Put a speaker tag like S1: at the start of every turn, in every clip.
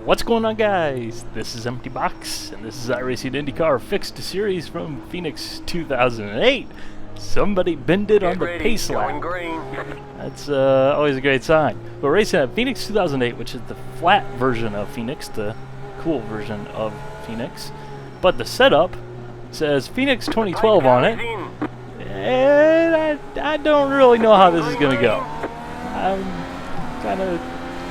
S1: What's going on, guys? This is Empty Box, and this is iRacing IndyCar Fixed series from Phoenix 2008. Somebody bended on the pace lap. That's always a great sign. We're racing at Phoenix 2008, which is the flat version of Phoenix, the cool version of Phoenix. But the setup says Phoenix 2012 on it, and I don't really know how this is going to go. I'm kind of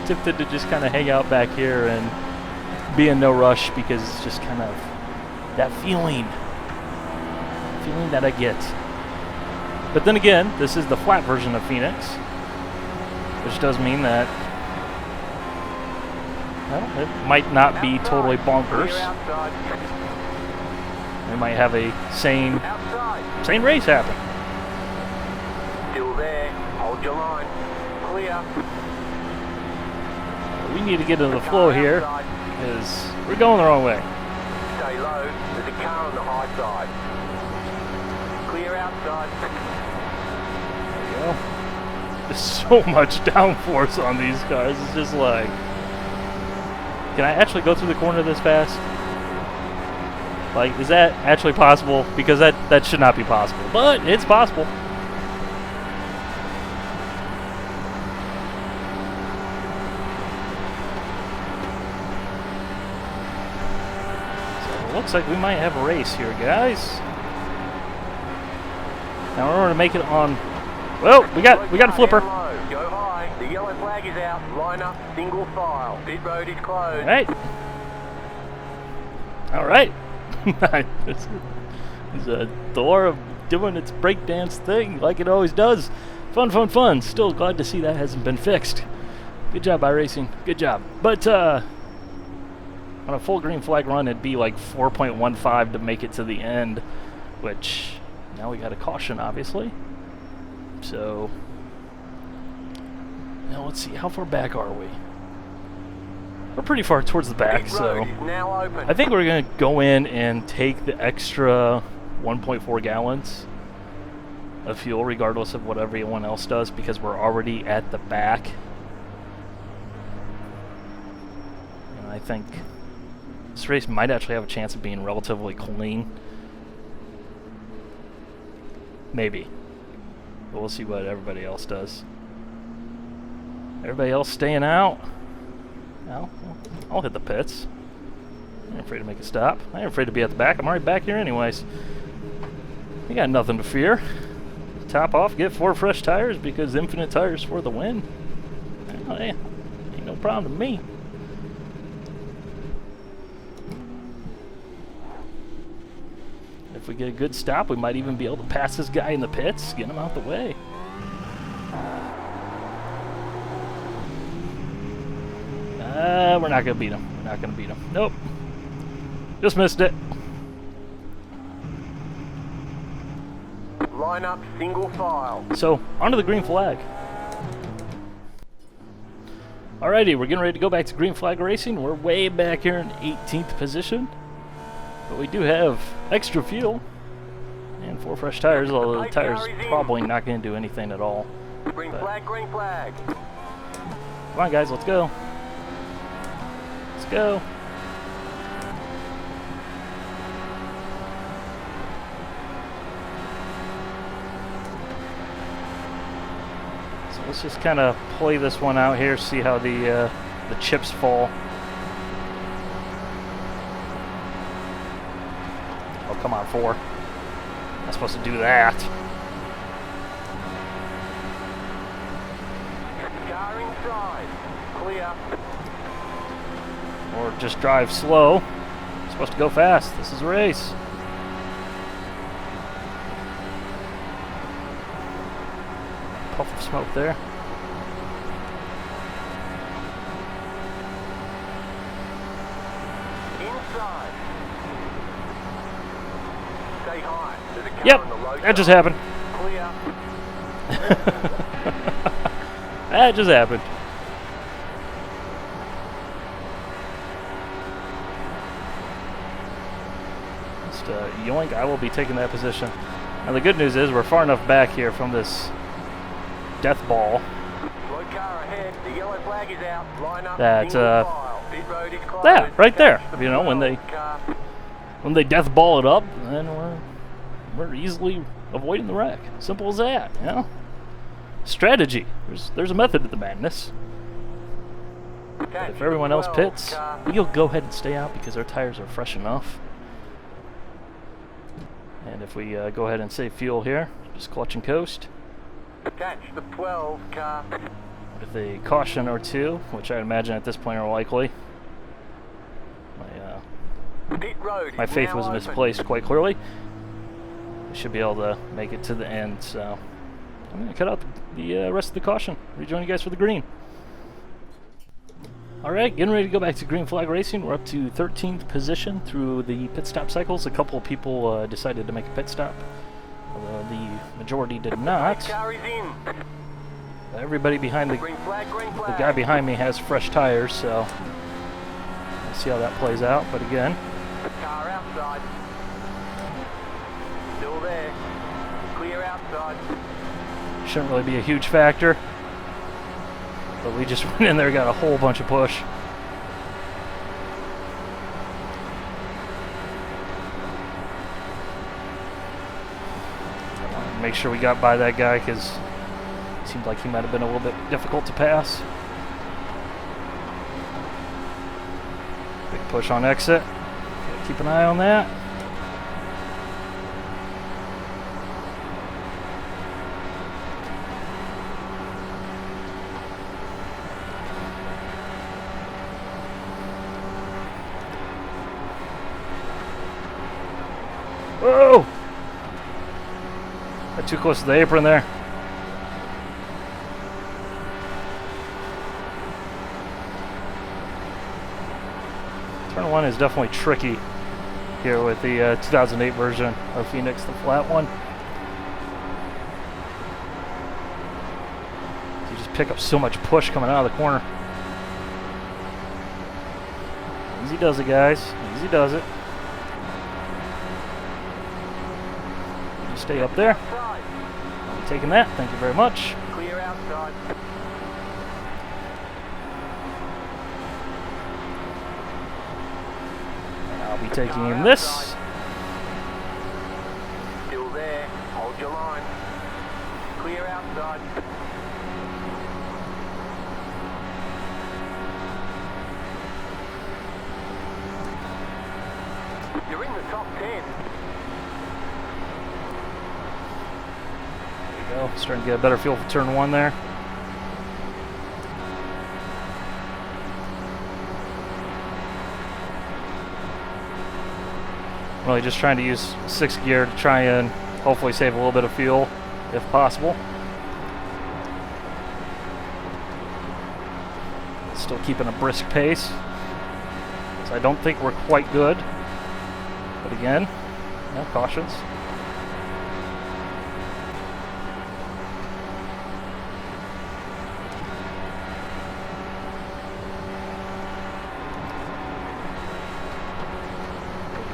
S1: tempted to just kind of hang out back here and be in no rush, because it's just kind of that feeling that I get. But then again, this is the flat version of Phoenix, which does mean that, well, it might not be totally bonkers. We might have a sane race happen.
S2: Still there. Hold your line. Clear.
S1: We need to get into the flow here, because we're going the wrong way.
S2: Stay low. There's a car on the high side. Clear outside.
S1: There you go. There's so much downforce on these cars. It's just like, can I actually go through the corner this fast? Like, is that actually possible? Because that should not be possible, but it's possible. Looks like we might have a race here, guys. Now, in order to make it on, well, we got a flipper.
S2: Go high. The yellow flag is out. Line up. Single file. Pit road is closed.
S1: All right. This is a door doing its breakdance thing like it always does. Fun, fun, fun. Still glad to see that hasn't been fixed. Good job, iRacing. Good job. But on a full green flag run, it'd be like 4.15 to make it to the end, which now we got a caution, obviously. So now let's see, how far back are we? We're pretty far towards the back, so I think we're going to go in and take the extra 1.4 gallons of fuel, regardless of what everyone else does, because we're already at the back. And I think this race might actually have a chance of being relatively clean. Maybe. But we'll see what everybody else does. Everybody else staying out. Well, I'll hit the pits. I ain't afraid to make a stop. I ain't afraid to be at the back. I'm already back here anyways. You got nothing to fear. Top off, get 4 fresh tires, because infinite tires for the win. Well, yeah, ain't no problem to me. If we get a good stop, we might even be able to pass this guy in the pits, get him out the way. We're not going to beat him. We're not going to beat him. Nope. Just missed it.
S2: Line up, single file.
S1: So, onto the green flag. Alrighty, we're getting ready to go back to green flag racing. We're way back here in 18th position. But we do have extra fuel and 4 fresh tires, although the tires probably not going to do anything at all.
S2: Green flag, green flag.
S1: Come on, guys, let's go. Let's go. So let's just kind of play this one out here, see how the chips fall. Oh, come on, 4. Not supposed to do that.
S2: Car inside. Clear.
S1: Or just drive slow. You're supposed to go fast. This is a race. Puff of smoke there.
S2: Inside. Stay high. There's a car
S1: Yep,
S2: on the low
S1: that just
S2: side.
S1: happened.
S2: Clear.
S1: That just happened. Just yoink, I will be taking that position. Now the good news is we're far enough back here from this death ball
S2: Slow car ahead. The yellow flag is out. Line up.
S1: that
S2: single file. Pit road is closed.
S1: That, right there.
S2: Catch the
S1: You know, when
S2: 12 car.
S1: death ball it up, then we're easily avoiding the wreck. Simple as that, you know? Strategy. There's a method to the madness.
S2: Catch
S1: If everyone
S2: the
S1: else
S2: 12
S1: pits,
S2: car.
S1: we'll go ahead and stay out because our tires are fresh enough. And if we go ahead and save fuel here, just clutch and coast.
S2: Catch the 12 car.
S1: With a caution or two, which I imagine at this point are likely.
S2: Pit road
S1: My
S2: is
S1: faith
S2: now
S1: was
S2: open.
S1: misplaced quite clearly. We should be able to make it to the end, so I'm going to cut out the rest of the caution. Rejoin you guys for the green. Alright, getting ready to go back to green flag racing. We're up to 13th position through the pit stop cycles. A couple of people decided to make a pit stop, although the majority did not.
S2: Car is in.
S1: Everybody behind the
S2: Green flag, green flag.
S1: guy behind me has fresh tires, so we'll see how that plays out. But again,
S2: Car outside. Still there. Clear outside.
S1: shouldn't really be a huge factor. But we just went in there, got a whole bunch of push. Make sure we got by that guy because it seemed like he might have been a little bit difficult to pass. Big push on exit. Gotta keep an eye on that. Whoa! Got too close to the apron there. Turn 1 is definitely tricky here with the 2008 version of Phoenix, the flat one. You just pick up so much push coming out of the corner. Easy does it, guys. Easy does it. You stay up there.
S2: Outside.
S1: I'll be taking that. Thank you very much.
S2: Clear outside.
S1: I'll be taking
S2: Car
S1: this.
S2: outside. Still there. Hold your line. Clear outside. You're in the top 10.
S1: There we go. Starting to get a better feel for turn 1 there. Really just trying to use 6th gear to try and hopefully save a little bit of fuel if possible. Still keeping a brisk pace. So I don't think we're quite good. But again, yeah, cautions.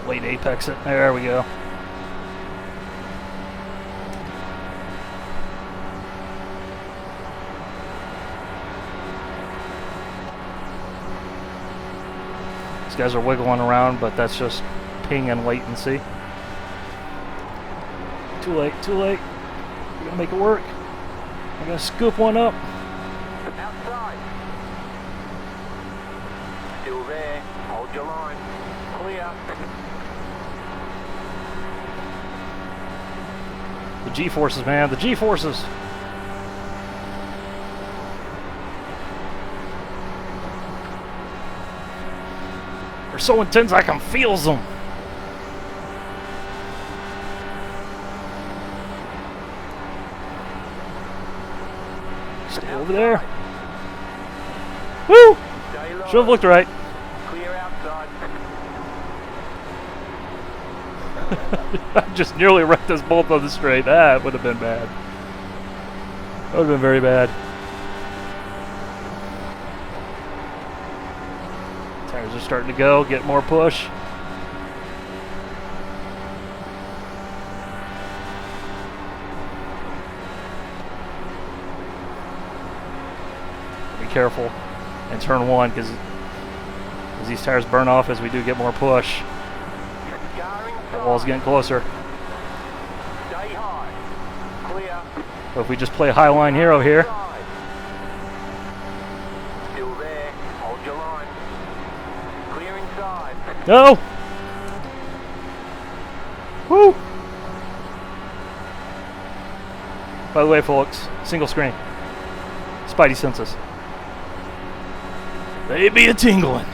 S1: Late apex it. There we go. These guys are wiggling around, but that's just ping and latency. Too late, too late. We're gonna make it work. We're gonna scoop one up.
S2: Outside. Still there. Hold your line. Clear.
S1: The G-forces, man, the G-forces. They're so intense I can feel them. Stay over there. Woo!
S2: Stay low.
S1: Should have looked right.
S2: Clear outside.
S1: I just nearly wrecked us both on the straight. That would have been bad. That would have been very bad. Tires are starting to go, get more push. Be careful in turn 1 because As these tires burn off as we do get more push. The wall's getting closer.
S2: Stay high. Clear.
S1: But if we just play Highline Hero here.
S2: Still there. Hold your line. Clear inside.
S1: No! Woo! By the way, folks, single screen. Spidey senses. They be a tingling.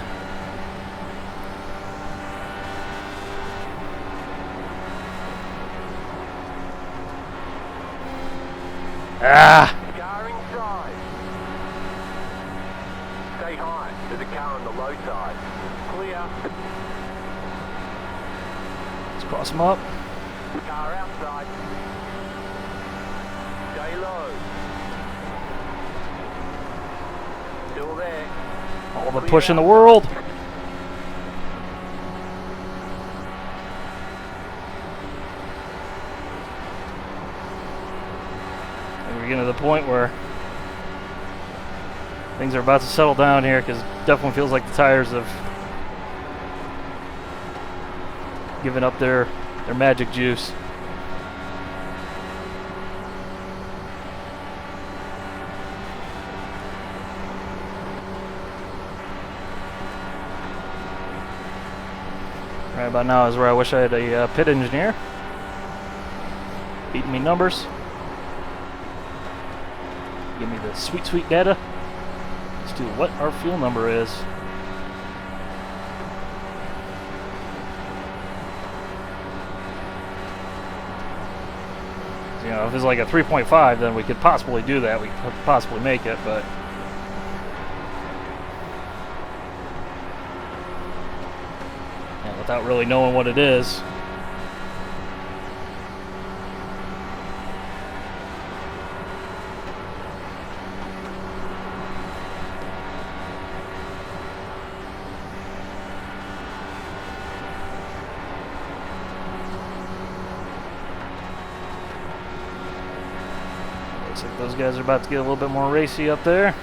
S1: Ah!
S2: Car inside. Stay high. There's a car on the low side. Clear.
S1: Let's cross them up.
S2: Car outside. Stay low. Still there.
S1: All the push in the world. And we're getting to the point where things are about to settle down here, because it definitely feels like the tires have given up their magic juice. Right about now is where I wish I had a pit engineer beating me numbers. Give me the sweet, sweet data. Let's do what our fuel number is. You know, if it's like a 3.5, then we could possibly do that. We could possibly make it, but without really knowing what it is. Looks like those guys are about to get a little bit more racy up there.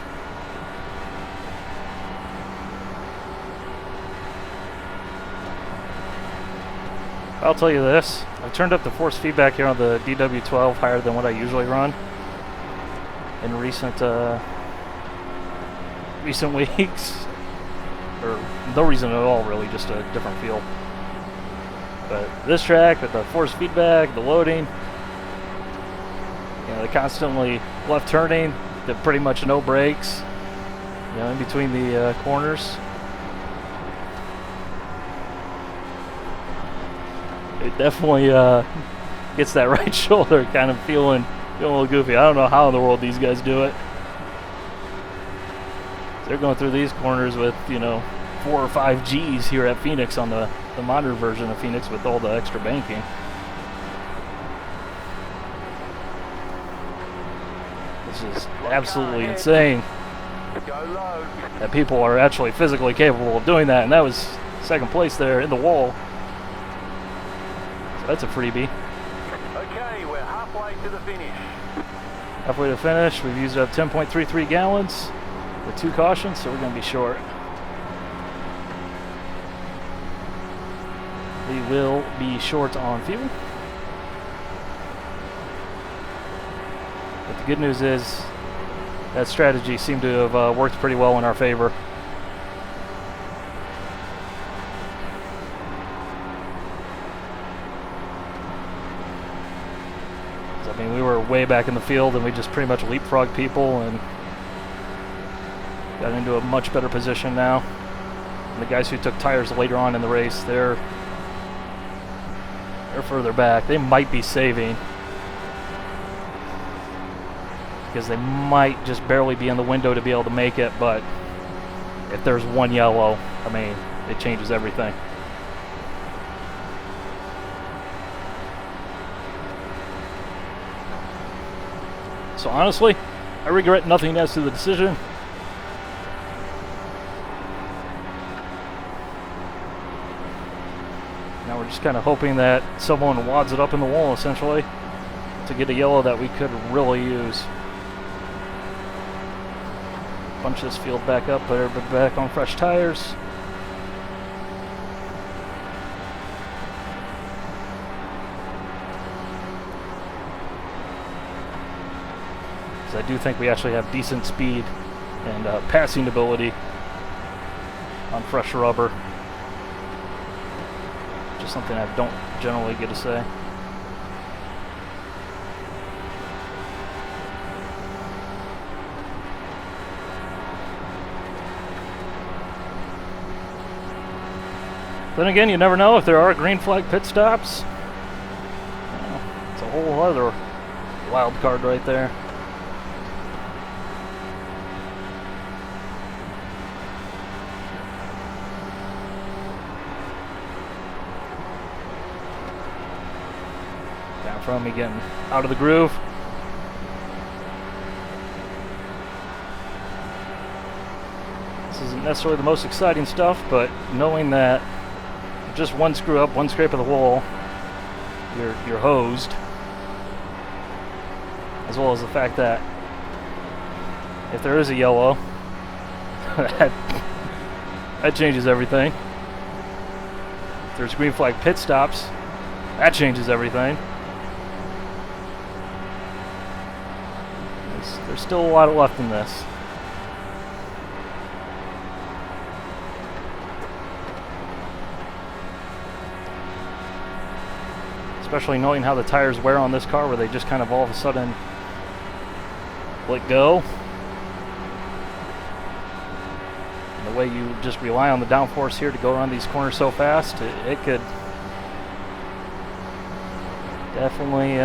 S1: I'll tell you this, I've turned up the force feedback here on the DW12 higher than what I usually run in recent weeks, or no reason at all really, just a different feel. But this track with the force feedback, the loading, you know, the constantly left turning, the pretty much no brakes, you know, in between the corners. It definitely gets that right shoulder kind of feeling a little goofy. I don't know how in the world these guys do it. They're going through these corners with, you know, 4 or 5 Gs here at Phoenix on the modern version of Phoenix with all the extra banking. This is absolutely insane that people are actually physically capable of doing that, and that was second place there in the wall. That's a freebie.
S2: Okay, we're halfway to the finish.
S1: Halfway to the finish. We've used up 10.33 gallons with 2 cautions, so we're going to be short. We will be short on fuel. But the good news is that strategy seemed to have worked pretty well in our favor. I mean, we were way back in the field and we just pretty much leapfrogged people and got into a much better position now. And the guys who took tires later on in the race, they're further back. They might be saving because they might just barely be in the window to be able to make it, but if there's one yellow, I mean, it changes everything. So honestly, I regret nothing as to the decision. Now we're just kind of hoping that someone wads it up in the wall, essentially, to get a yellow that we could really use. Bunch this field back up, put everybody back on fresh tires. because I do think we actually have decent speed and passing ability on fresh rubber. Just something I don't generally get to say. Then again, you never know if there are green flag pit stops. It's a whole other wild card right there. Down from me getting out of the groove. This isn't necessarily the most exciting stuff, but knowing that just one screw up, one scrape of the wall, you're hosed. As well as the fact that if there is a yellow, that changes everything. If there's green flag pit stops, that changes everything. There's still a lot left in this. Especially knowing how the tires wear on this car, where they just kind of all of a sudden let go. And the way you just rely on the downforce here to go around these corners so fast, it could definitely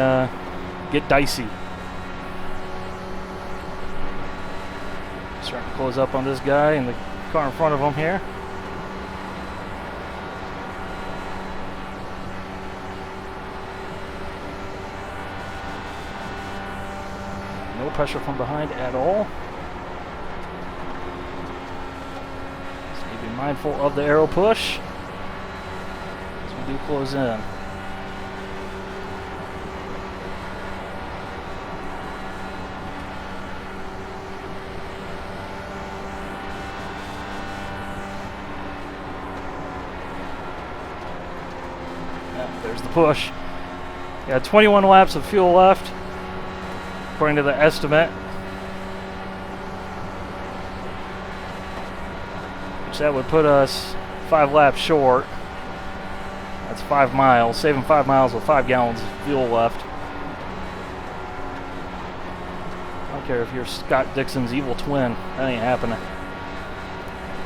S1: get dicey. Starting to close up on this guy and the car in front of him here. No pressure from behind at all. Just need to be mindful of the arrow push as we do close in. There's the push. Got 21 laps of fuel left, according to the estimate, which that would put us 5 laps short. That's 5 miles, saving 5 miles with 5 gallons of fuel left. I don't care if you're Scott Dixon's evil twin, that ain't happening.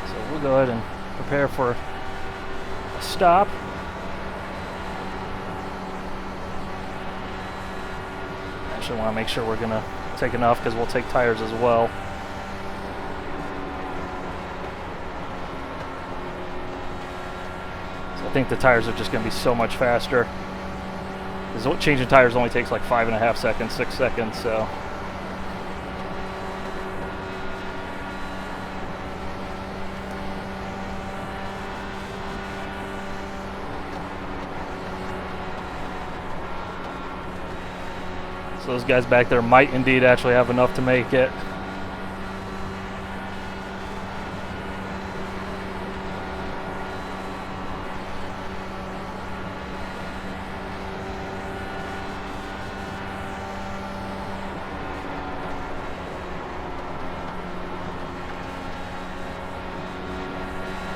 S1: So we'll go ahead and prepare for a stop. Actually want to make sure we're going to take enough, because we'll take tires as well. So I think the tires are just going to be so much faster. Because changing tires only takes like 5.5 seconds, 6 seconds, so. So those guys back there might indeed actually have enough to make it.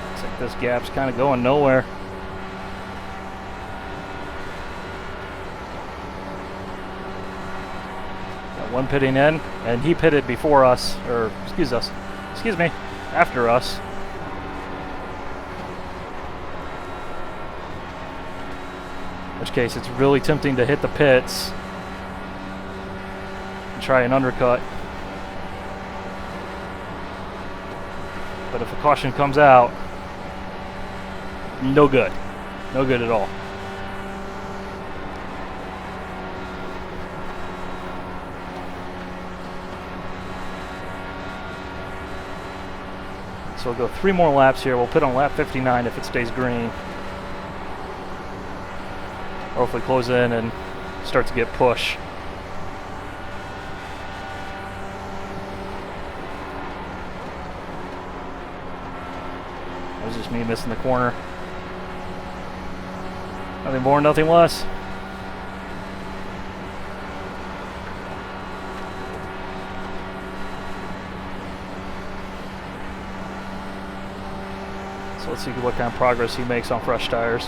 S1: Looks like this gap's kind of going nowhere. One pitting in, and he pitted before us, or excuse me, after us. In which case, it's really tempting to hit the pits and try an undercut. But if a caution comes out, no good. No good at all. So we'll go 3 more laps here. We'll put on lap 59 if it stays green. Or if we close in and start to get push. That was just me missing the corner. Nothing more, nothing less. So let's see what kind of progress he makes on fresh tires.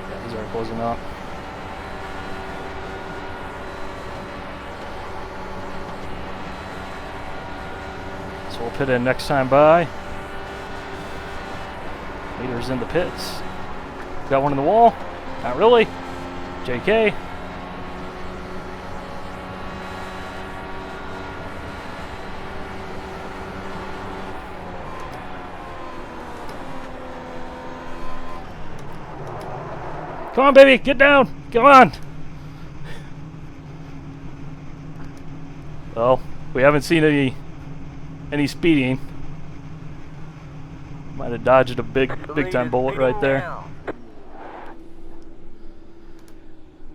S1: Yeah, these are closing up. So we'll pit in next time by. Leader's in the pits. Got one in the wall. Not really. JK. Come on, baby, get down. Come on. Well, we haven't seen any speeding. Might have dodged a big time bullet right there.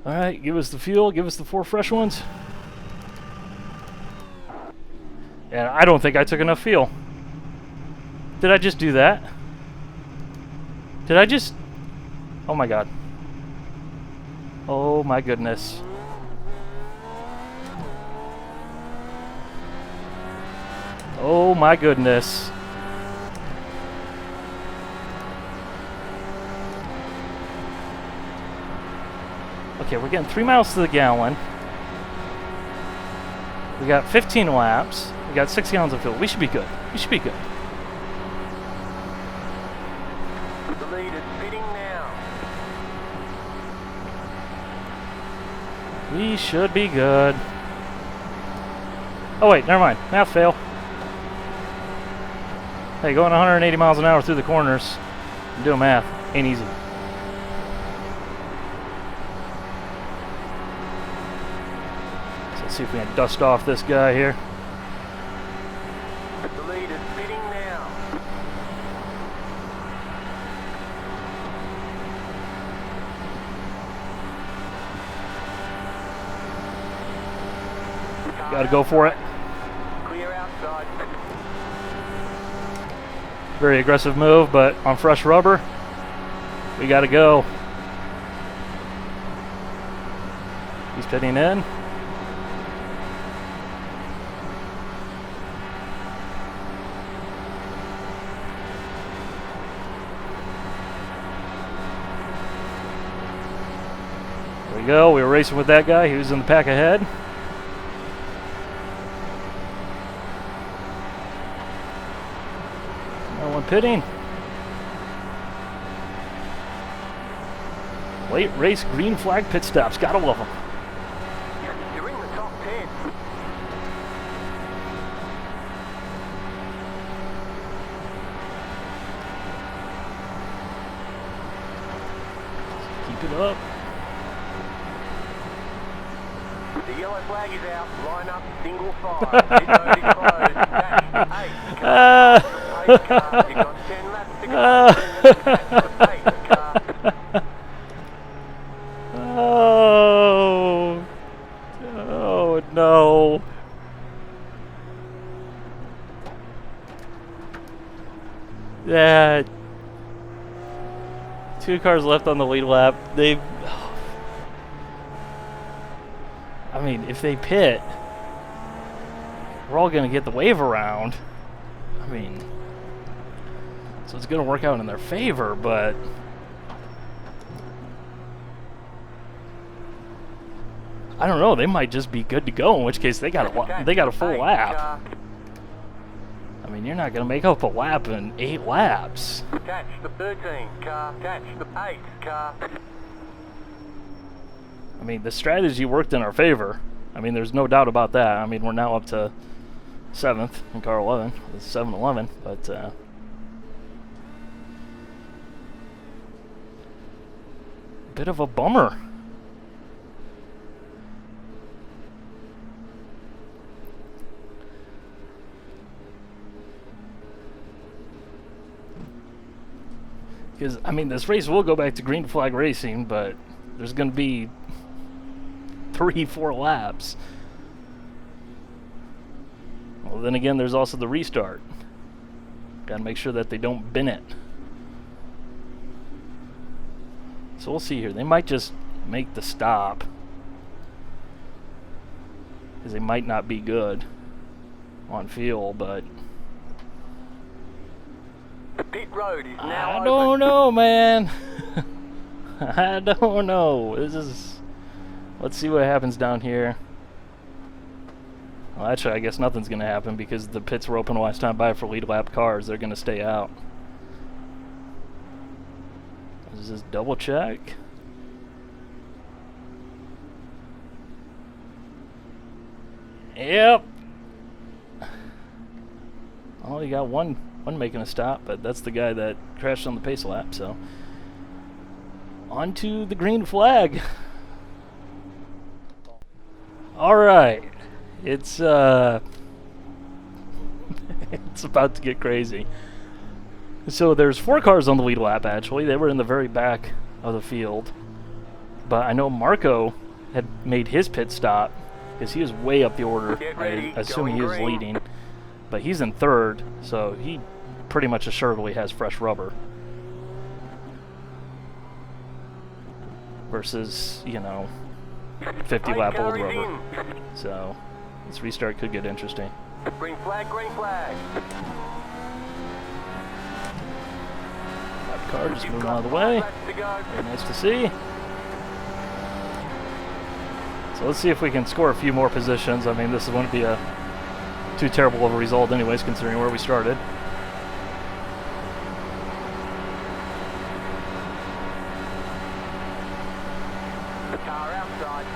S1: Alright, give us the fuel, give us the 4 fresh ones. And I don't think I took enough fuel. Did I just do that? Did I just... Oh my god. Oh my goodness. Oh my goodness. Okay, we're getting 3 miles to the gallon. We got 15 laps. We got 6 gallons of fuel. We should be good. We should be good.
S2: The lead is pitting now.
S1: We should be good. Oh wait, never mind. Math fail. Hey, going 180 miles an hour through the corners and doing math ain't easy. So let's see if we can dust off this guy here.
S2: The lead is pitting now.
S1: Gotta go for it.
S2: Clear outside.
S1: Very aggressive move, but on fresh rubber, we gotta go. He's pitting in. There we go. We were racing with that guy. He was in the pack ahead. No one pitting. Late race green flag pit stops. Gotta love them.
S2: You're in the top 10.
S1: Keep it up.
S2: The yellow flag is out. Line up, single file. Mid-road is closed. That's 8 cars. Pace car. You've got 10 laps to go. That's the pace car.
S1: Oh. Oh no. That 2 cars left on the lead lap. I mean, if they pit, we're all gonna get the wave around. I mean, so it's gonna work out in their favor, but I don't know. They might just be good to go. In which case, they got a full lap. I mean, you're not gonna make up a lap in 8 laps.
S2: Catch the 13 car. Catch the 8 car.
S1: I mean, the strategy worked in our favor. I mean, there's no doubt about that. I mean, we're now up to 7th in car 11. It's 7-11, but bit of a bummer. Because, I mean, this race will go back to green flag racing, but there's going to be 3-4 laps. Well, then again, there's also the restart. Got to make sure that they don't bin it. So we'll see here. They might just make the stop. because they might not be good on fuel, but
S2: The pit road is now
S1: I
S2: open.
S1: don't know, man. I don't know. Let's see what happens down here. Well, actually, I guess nothing's going to happen because the pits were open last time by for lead lap cars. They're going to stay out. Let's just double check. Yep. Oh, you got one making a stop, but that's the guy that crashed on the pace lap, so. On to the green flag. Alright. It's it's about to get crazy. So there's 4 cars on the lead lap, actually. They were in the very back of the field. But I know Marco had made his pit stop because he was way up the order. I assume he was leading. But he's in 3rd, so he pretty much assuredly has fresh rubber. Versus, you know, 50 lap old rubber. So this restart could get interesting.
S2: Green flag, green flag.
S1: Lap car just moving out of the way. Very nice to see. So let's see if we can score a few more positions. I mean, this wouldn't be too terrible of a result anyways, considering where we started.
S2: The car outside.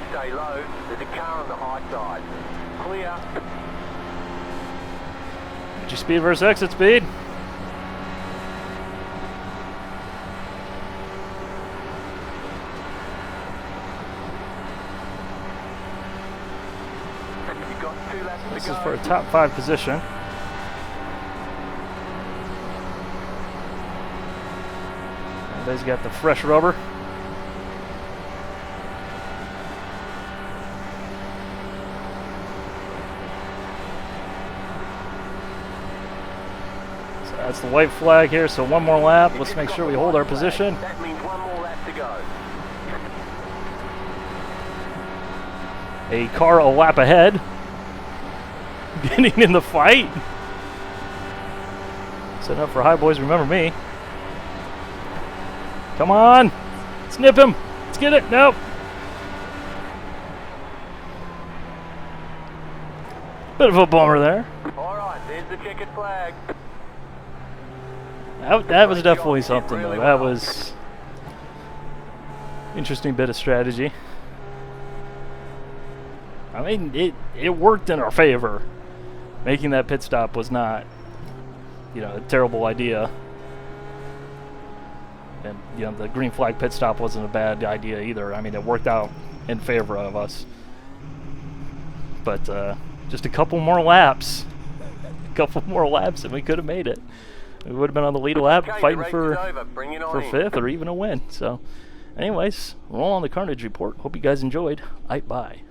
S2: Stay low. There's a car on the high side. Clear.
S1: Entry speed versus exit speed.
S2: You've got 2 laps to
S1: This
S2: go.
S1: is for a top 5 position. Everybody's got the fresh rubber. So that's the white flag here, so one more lap. Let's make sure we hold our position.
S2: That means 1 more lap to go.
S1: A car a lap ahead. Getting in the fight. Set up for High Boys, remember me. Come on. Snip him. Let's get it. Nope. Bit of a bummer there.
S2: Alright, there's the checkered flag.
S1: That was definitely something, though. That was interesting bit of strategy. I mean, it worked in our favor. Making that pit stop was not, you know, a terrible idea. And, you know, the green flag pit stop wasn't a bad idea either. I mean, it worked out in favor of us. But just a couple more laps. A couple more laps and we could have made it. We would have been on the lead lap fighting for 5th or even a win. So, anyways, roll on the Carnage Report. Hope you guys enjoyed. Bye.